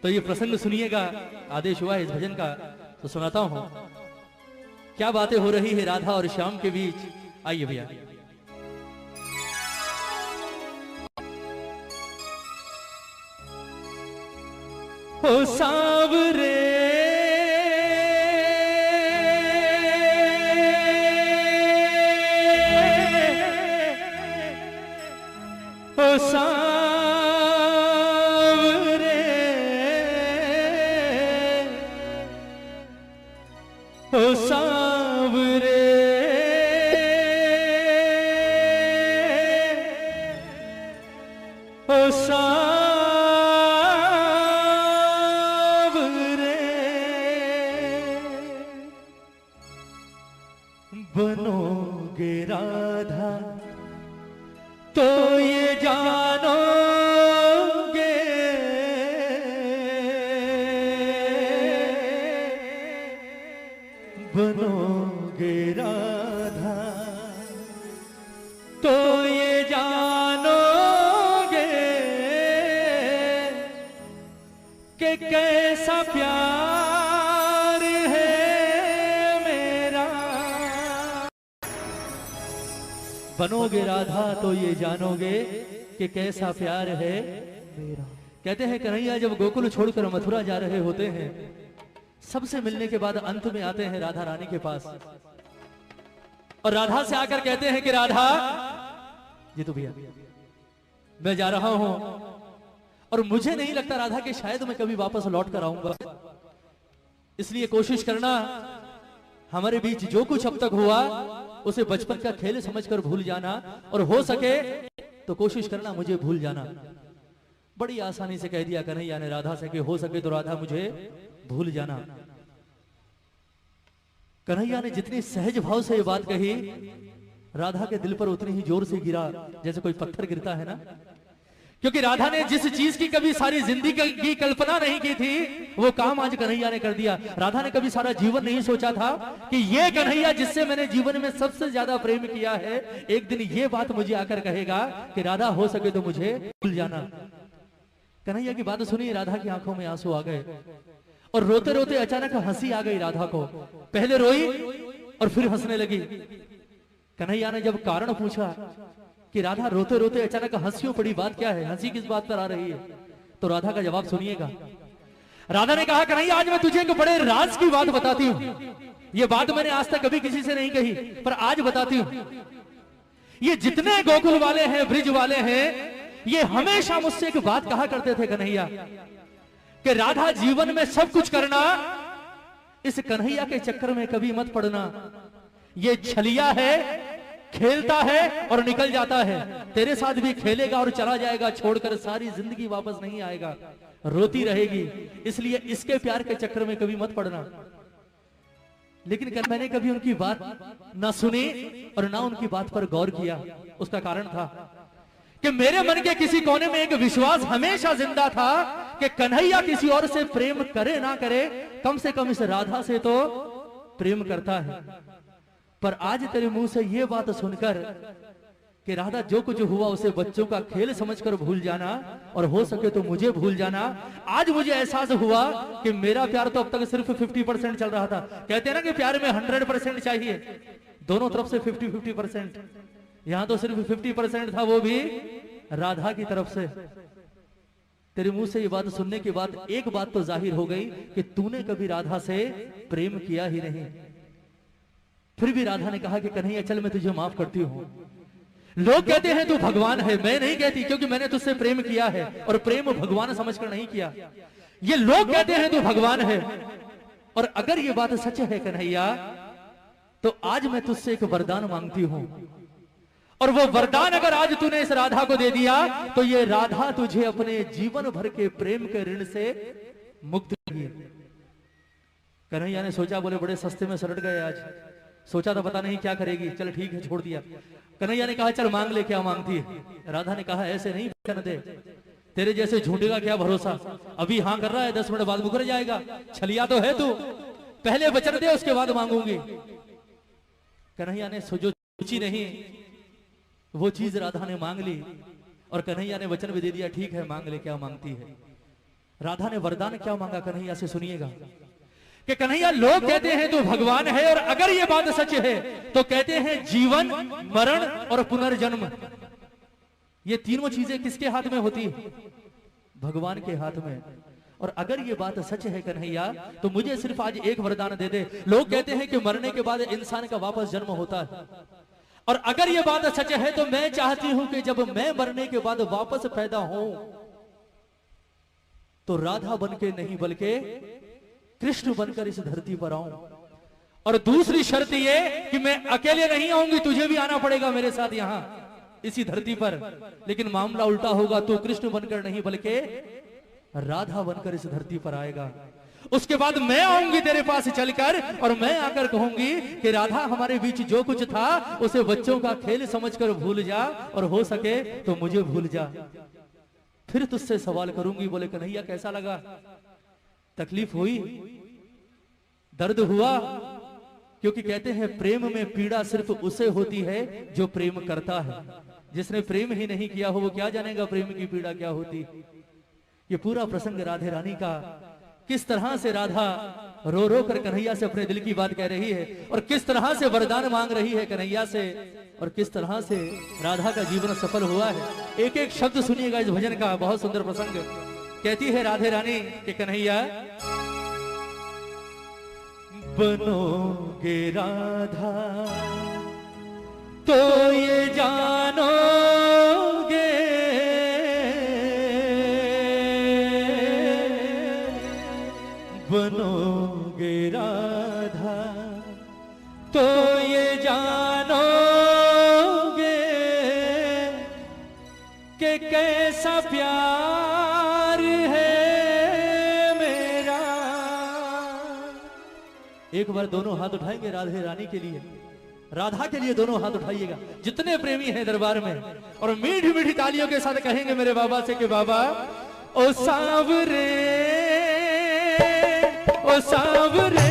तो ये प्रसंग सुनिएगा, आदेश हुआ है इस भजन का तो सुनाता हूं। क्या बातें हो रही है राधा और श्याम के बीच, आइए भैया। ओ सांवरे ओ सांवरे ओ सांवरे ओ सांवरे बनोगे राधा तो ये जानोगे बनोगे राधा तो ये जानोगे कि कैसा प्यार है मेरा। बनोगे राधा तो ये जानोगे कि कैसा प्यार है मेरा। कहते हैं कन्हैया जब गोकुल छोड़कर मथुरा जा रहे होते हैं, सबसे मिलने के बाद अंत में आते हैं राधा रानी के पास और राधा से आकर कहते हैं कि राधा जी तो भैया मैं जा रहा हूं और मुझे नहीं लगता राधा कि शायद मैं कभी वापस लौट कर आऊंगा, इसलिए कोशिश करना हमारे बीच जो कुछ अब तक हुआ उसे बचपन का खेल समझकर भूल जाना और हो सके तो कोशिश करना मुझे भूल जाना। बड़ी आसानी से कह दिया कन्हैया ने राधा से कि हो सके तो राधा मुझे भूल जाना। कन्हैया ने जितनी सहज भाव से ये बात कही, राधा के दिल पर उतनी ही जोर से गिरा जैसे कोई पत्थर गिरता है ना, क्योंकि राधा ने जिस चीज की कभी सारी जिंदगी की कल्पना नहीं की थी वो काम आज कन्हैया ने कर दिया। राधा ने कभी सारा जीवन नहीं सोचा था कि ये कन्हैया जिससे मैंने जीवन में सबसे ज्यादा प्रेम किया है, एक दिन ये बात मुझे आकर कहेगा कि राधा हो सके तो मुझे भूल जाना। कन्हैया की बात सुनी, राधा की आंखों में आंसू आ गए और रोते रोते अचानक हंसी आ गई राधा को। पहले रोई और फिर हंसने लगी। कन्हैया ने जब कारण पूछा कि राधा रोते रोते अचानक हंसियों पड़ी, बात क्या है, हंसी किस बात पर आ रही है, तो राधा का जवाब सुनिएगा। राधा ने कहा कन्हैया आज मैं तुझे एक बड़े राज की बात बताती हूं। ये बात मैंने आज तक कभी किसी से नहीं कही पर आज बताती हूं। ये जितने गोकुल वाले हैं, ब्रिज वाले हैं, ये हमेशा मुझसे एक बात कहा करते थे कन्हैया कि राधा जीवन में सब कुछ करना, इस कन्हैया के चक्कर में कभी मत पड़ना। ये छलिया है, खेलता है और निकल जाता है, तेरे साथ भी खेलेगा और चला जाएगा, छोड़कर सारी जिंदगी वापस नहीं आएगा, रोती रहेगी, इसलिए इसके प्यार के चक्कर में कभी मत पड़ना। लेकिन मैंने कभी उनकी बात ना सुनी और ना उनकी बात पर गौर किया। उसका कारण था कि मेरे मन के किसी कोने में एक विश्वास हमेशा जिंदा था कि कन्हैया किसी और से प्रेम करे ना करे, कम से कम इस राधा से तो प्रेम करता है। पर आज तेरे मुंह से ये बात सुनकर कि राधा जो कुछ हुआ उसे बच्चों का खेल समझकर भूल जाना और हो सके तो मुझे भूल जाना, आज मुझे एहसास हुआ कि मेरा प्यार तो अब तक सिर्फ 50% चल रहा था। कहते हैं ना कि प्यार में 100% चाहिए, दोनों तरफ से 50-50%, यहां तो सिर्फ 50% था, वो भी राधा की तरफ से। तेरे मुंह से ये बात सुनने के बाद एक बात तो जाहिर हो गई कि तूने कभी राधा से प्रेम किया ही नहीं। फिर भी राधा ने कहा कि कन्हैया चल मैं तुझे माफ करती हूं। लोग कहते हैं तू भगवान है, मैं नहीं कहती, क्योंकि मैंने तुझसे प्रेम किया है और प्रेम भगवान समझकर नहीं किया। ये लोग कहते हैं तू भगवान है, और अगर ये बात सच है कन्हैया तो आज मैं तुझसे एक वरदान मांगती हूं, और वो वरदान अगर आज तूने इस राधा को दे दिया तो ये राधा तुझे अपने जीवन भर के प्रेम के ऋण से मुक्त करेगी। कन्हैया ने सोचा, बोले बड़े सस्ते में सलट गए आज, सोचा था पता नहीं क्या करेगी, चल ठीक है छोड़ दिया। कन्हैया ने कहा चल मांग ले, क्या मांगती है। राधा ने कहा ऐसे नहीं वचन दे, तेरे जैसे झूठे का क्या भरोसा, अभी हाँ कर रहा है 10 मिनट बाद मुकर जाएगा, छलिया तो है तू, पहले वचन दे उसके बाद मांगूंगी। कन्हैया ने जो सोची नहीं वो चीज राधा ने मांग ली और कन्हैया ने वचन भी दे दिया, ठीक है मांग ले क्या मांगती है। राधा ने वरदान क्या मांगा कन्हैया से, सुनिएगा कि कन्हैया लोग कहते हैं तू भगवान है, और अगर ये बात सच है तो कहते हैं जीवन, मरण और पुनर्जन्म, ये तीनों चीजें किसके हाथ में होती है? भगवान के हाथ में। और अगर ये बात सच है कन्हैया, तो मुझे सिर्फ आज एक वरदान दे दे। लोग कहते हैं कि मरने के बाद इंसान का वापस जन्म होता है, और अगर ये बात सच है तो मैं चाहती हूं कि जब मैं मरने के बाद वापस पैदा हूं तो राधा बनके नहीं बल्कि कृष्ण बनकर इस धरती पर आऊं। और दूसरी शर्त ये कि मैं अकेले नहीं आऊंगी, तुझे भी आना पड़ेगा मेरे साथ यहां इसी धरती पर। लेकिन मामला उल्टा होगा, तू कृष्ण बनकर नहीं बल्कि राधा बनकर इस धरती पर आएगा। उसके बाद मैं आऊंगी तेरे पास चलकर, और मैं आकर कहूंगी कि राधा हमारे बीच जो कुछ था उसे बच्चों का खेल समझकर भूल जा, और हो सके तो मुझे भूल जा। फिर तुझसे सवाल करूंगी। बोले कन्हैया कैसा लगा? तकलीफ हुई, दर्द हुआ? क्योंकि कहते हैं प्रेम में पीड़ा सिर्फ उसे होती है जो प्रेम करता है। जिसने प्रेम ही नहीं किया हो वो क्या जानेगा प्रेम की पीड़ा क्या होती। ये पूरा प्रसंग राधे रानी का, किस तरह से राधा रो रो कर कन्हैया से अपने दिल की बात कह रही है, और किस तरह से वरदान मांग रही है कन्हैया से, और किस तरह से राधा का जीवन सफल हुआ है। एक एक शब्द सुनिएगा इस भजन का, बहुत सुंदर प्रसंग। कहती है राधे रानी कि कन्हैया बनोगे राधा तो ये जानोगे, बनोगे राधा तो ये जानोगे कि कैसा प्यार है मेरा। एक बार दोनों हाथ उठाएंगे राधे रानी के लिए, राधा के लिए दोनों हाथ उठाइएगा जितने प्रेमी हैं दरबार में, और मीठी मीठी तालियों के साथ कहेंगे मेरे बाबा से कि बाबा ओ सांवरे, ओ सांवरे,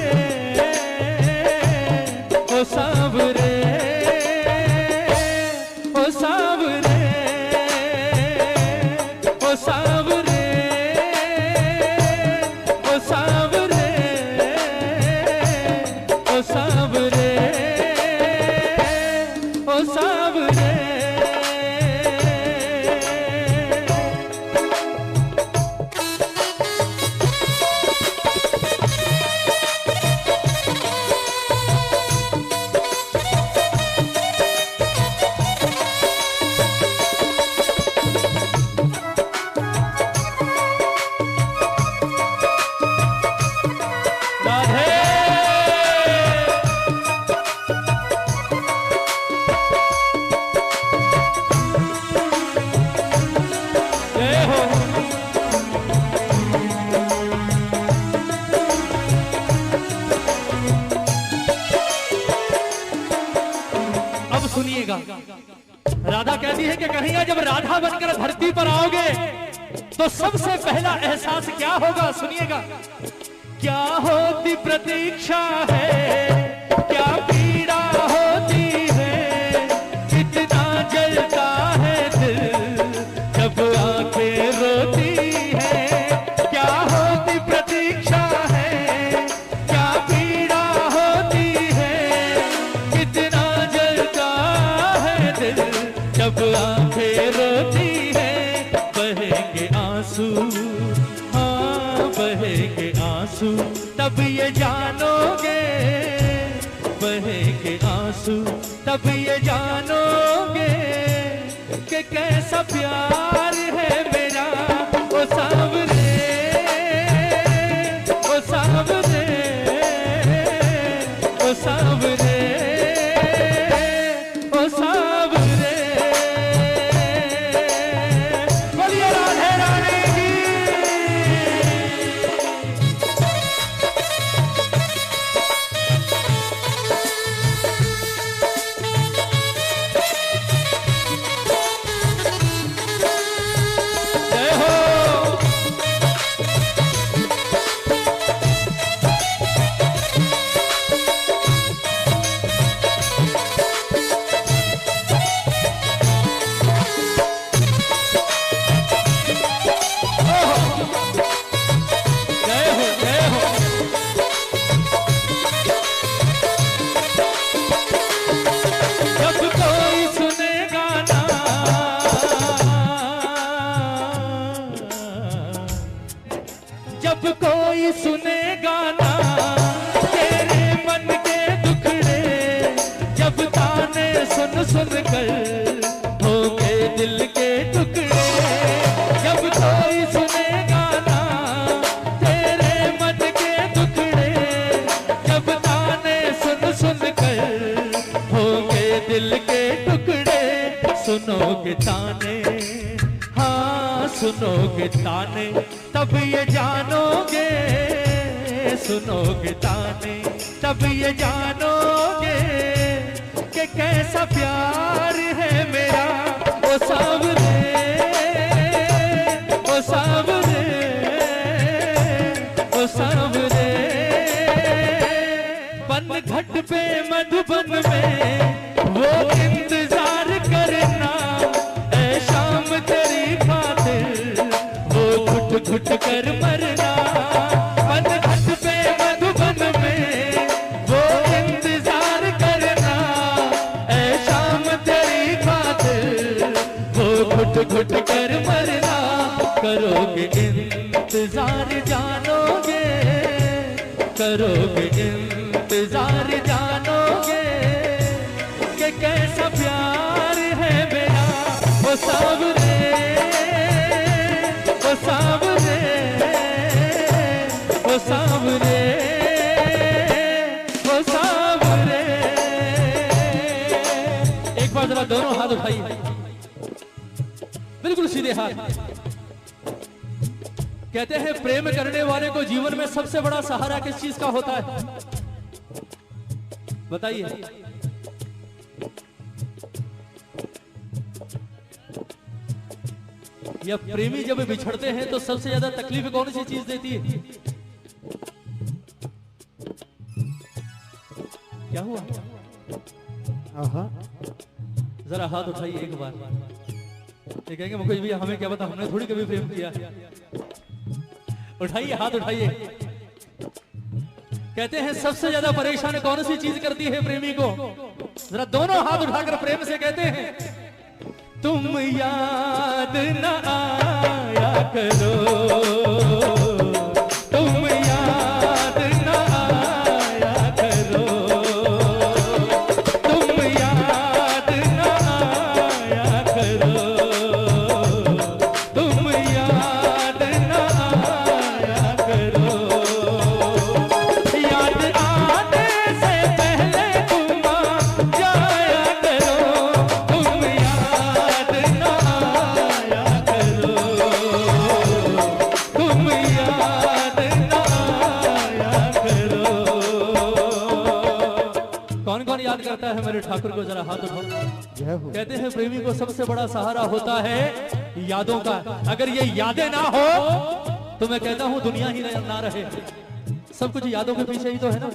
ओ सांवरे, ओ सांवरे, ओ सांवरे, ओ सांवरे, ओ सांवरे, ओ सांवरे। सुनिएगा राधा कहती है कि कन्हैया जब राधा बनकर धरती पर आओगे तो सबसे पहला एहसास क्या होगा, सुनिएगा। क्या होती प्रतीक्षा है, क्या पीड़ा होती है, कितना जलता है दिल जब आंखें रोती है। क्या होती प्रतीक्षा है, क्या पीड़ा होती है, कितना जलता है दिल जब आंखें रोती है। बहेंगे आंसू, हाँ बहेंगे आंसू, तब ये जानोगे, बहेंगे आंसू तब ये जानोगे कि कैसा प्यार है मेरा। ओ सांवरे, ओ सांवरे, ओ सांवरे, ओ सांवरे। बोलिए राधे रानी की। जब कोई सुने गाना तेरे मन के दुखड़े, जब ताने सुन सुन कर हो गए दिल के टुकड़े, जब कोई सुने गाना तेरे मन के दुखड़े, जब ताने सुन सुन कर हो गए दिल के टुकड़े, सुनोगे ताने, हाँ सुनोगे ताने तब ये जानोगे, सुनोगे ताने तब ये जानोगे कि कैसा प्यार है मेरा ओ सावरे, ओ सावरे, ओ सावरे। पन घट पे मधुबन में वो इंतजार करना, ऐ शाम तेरी खातिर वो घुट घुट कर मरना। पन घट पे मधुबन में वो इंतजार करना, ऐ शाम तेरी खातिर वो घुट घुट कर मरना। करोगे इंतजार जानोगे, करोगे इंतजार जानोगे कि कैसा प्यार है मेरा वो सावरे, वो सावरे, वो सावरे, वो सावरे। एक बार जरा दोनों हाथ उठाइए, बिल्कुल सीधे हाथ। कहते हैं प्रेम करने वाले को जीवन में सबसे बड़ा सहारा किस चीज का होता है, बताइए। या प्रेमी जब बिछड़ते हैं तो सबसे ज्यादा तकलीफ कौन सी चीज देती है? क्या हुआ? जरा हाथ उठाइए एक बार। ये कहेंगे मुझे भी हमें क्या पता, हमने थोड़ी कभी प्रेम किया। उठाइए हाथ उठाइए। कहते हैं सबसे ज्यादा परेशान कौन सी चीज करती है प्रेमी को? जरा दोनों हाथ उठाकर प्रेम से कहते हैं, तुम याद न आया करो, तुम याद न आया करो, तुम याद न आया करो, तुम याद न आया करो। याद आने से पहले तुम आ जाया करो, तुम याद न आया करो, तुम याद न आया करो। कौन कौन याद करता है मेरे ठाकुर को? जरा हाथ उठाओ। कहते हैं प्रेमी को सबसे बड़ा सहारा होता है यादों का। अगर ये यादें ना हो तो मैं कहता हूं दुनिया ही ना रहे। सब कुछ यादों के पीछे ही तो है ना।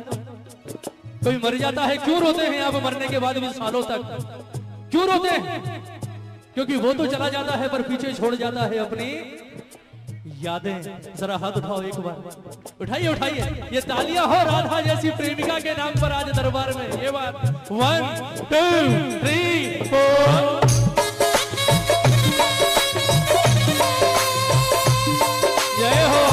कोई मर जाता है, क्यों रोते हैं आप मरने के बाद भी सालों तक? क्यों रोते हैं? क्योंकि वो तो चला जाता है पर पीछे छोड़ जाता है अपनी यादें। जरा हाथ उठाओ एक बार, उठाइए उठाइए। ये तालियां हो राधा जैसी प्रेमिका के नाम पर आज दरबार में। ये बात 1 2 3 4। जय हो।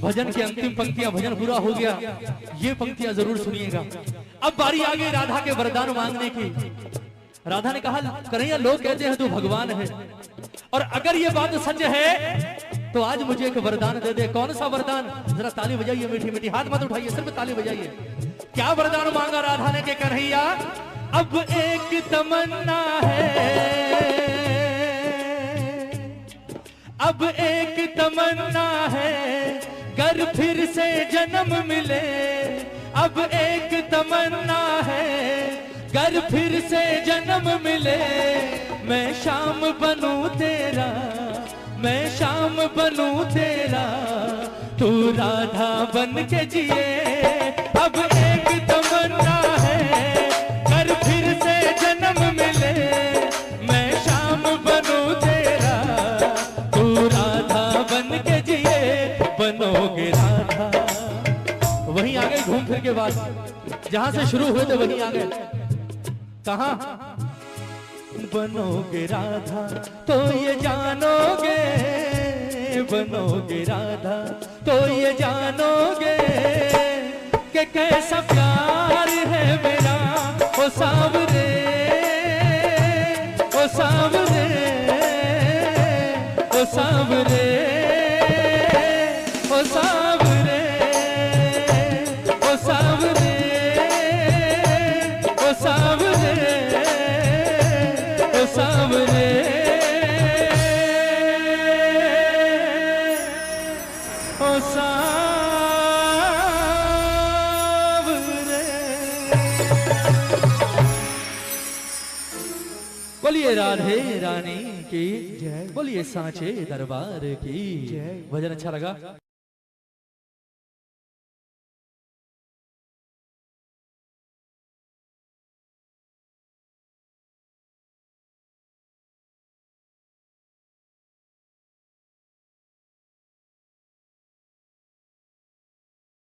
भजन की अंतिम पंक्तियां, भजन पूरा हो गया, ये पंक्तियां जरूर सुनिएगा। अब बारी आ गई राधा के वरदान मांगने की। राधा ने कहा, कन्हैया लोग कहते हैं तू भगवान है, और अगर ये बात सच है तो आज मुझे एक वरदान दे दे। कौन सा वरदान? जरा ताली बजाइए मीठी मीठी, हाथ मत उठाइए, सिर्फ ताली बजाइए। क्या वरदान मांगा राधा ने? के कन्हैया अब एक तमन्ना है, अब एक तमन्ना है, कर फिर से जन्म मिले। अब एक तमन्ना है, कर फिर से जन्म मिले मैं शाम बनूं तेरा, मैं शाम बनूं तेरा, तू राधा बन के जिए। अब एक तमन्ना है कर फिर से जन्म मिले मैं शाम बनूं तेरा, तू राधा बन के जिए। बनोगे राधा, वहीं आ गए घूम फिर के बाद, जहां से शुरू हुए थे वहीं आ गए। कहां? बनोगे राधा तो ये जानोगे, बनोगे राधा तो ये जानोगे कि कैसा प्यार है मेरा ओ सावरे, ओ सावरे, ओ सावरे, ओ सावरे, ओ सावरे, ओ सावरे, ओ सावरे। बोलिए राधे रानी की जय, बोलिए सांचे दरबार की जय। भजन अच्छा लगा?